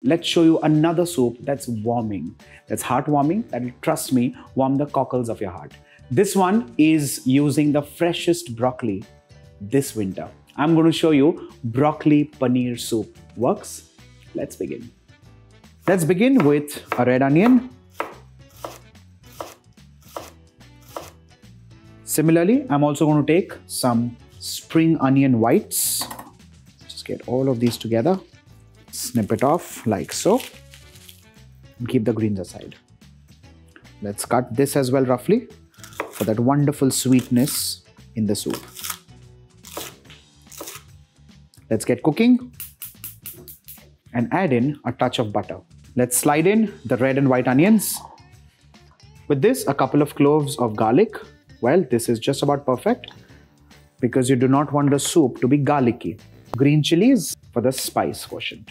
let's show you another soup that's warming, that's heartwarming, that will, trust me, warm the cockles of your heart. This one is using the freshest broccoli this winter. I'm going to show you broccoli paneer soup. Works? Let's begin. Let's begin with a red onion. Similarly, I'm also going to take some spring onion whites. Just get all of these together. Snip it off like so. And keep the greens aside. Let's cut this as well roughly for that wonderful sweetness in the soup. Let's get cooking and add in a touch of butter. Let's slide in the red and white onions. With this, a couple of cloves of garlic. Well, this is just about perfect because you do not want the soup to be garlicky. Green chilies for the spice quotient.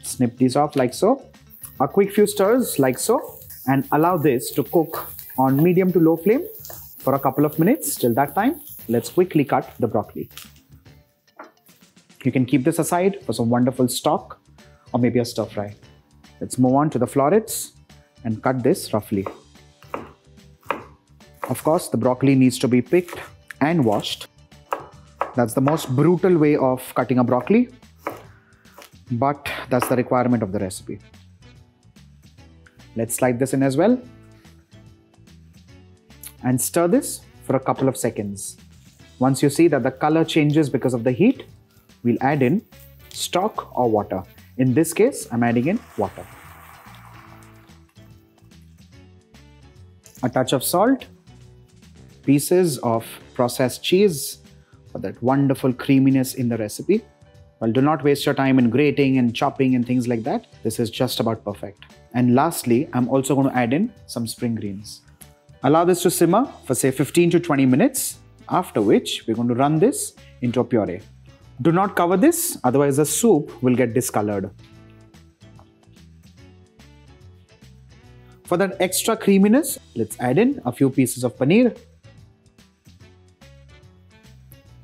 Snip these off like so. A quick few stirs like so, and allow this to cook on medium to low flame for a couple of minutes. Till that time, let's quickly cut the broccoli. You can keep this aside for some wonderful stock or maybe a stir fry. Let's move on to the florets and cut this roughly. Of course, the broccoli needs to be picked and washed. That's the most brutal way of cutting a broccoli, but that's the requirement of the recipe. Let's slide this in as well and stir this for a couple of seconds. Once you see that the color changes because of the heat, we'll add in stock or water. In this case, I'm adding in water. A touch of salt, pieces of processed cheese for that wonderful creaminess in the recipe. Well, do not waste your time in grating and chopping and things like that. This is just about perfect. And lastly, I'm also going to add in some spring greens. Allow this to simmer for say 15 to 20 minutes, after which we're going to run this into a puree. Do not cover this, otherwise the soup will get discolored. For that extra creaminess, let's add in a few pieces of paneer,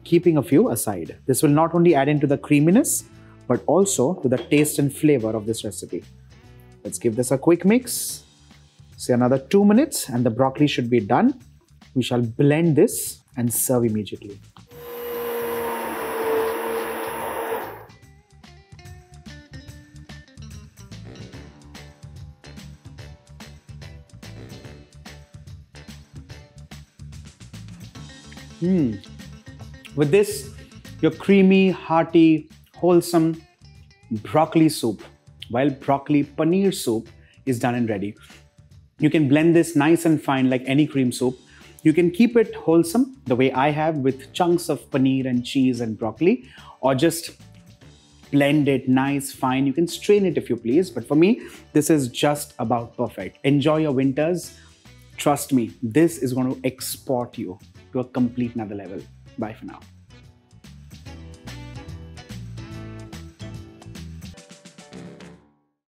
keeping a few aside. This will not only add into the creaminess, but also to the taste and flavor of this recipe. Let's give this a quick mix. Say another 2 minutes and the broccoli should be done. We shall blend this and serve immediately. With this, your creamy, hearty, wholesome broccoli soup, while broccoli paneer soup is done and ready. You can blend this nice and fine like any cream soup. You can keep it wholesome the way I have with chunks of paneer and cheese and broccoli, or just blend it nice, fine. You can strain it if you please, but for me, this is just about perfect. Enjoy your winters. Trust me, this is going to export you to a complete another level. Bye for now.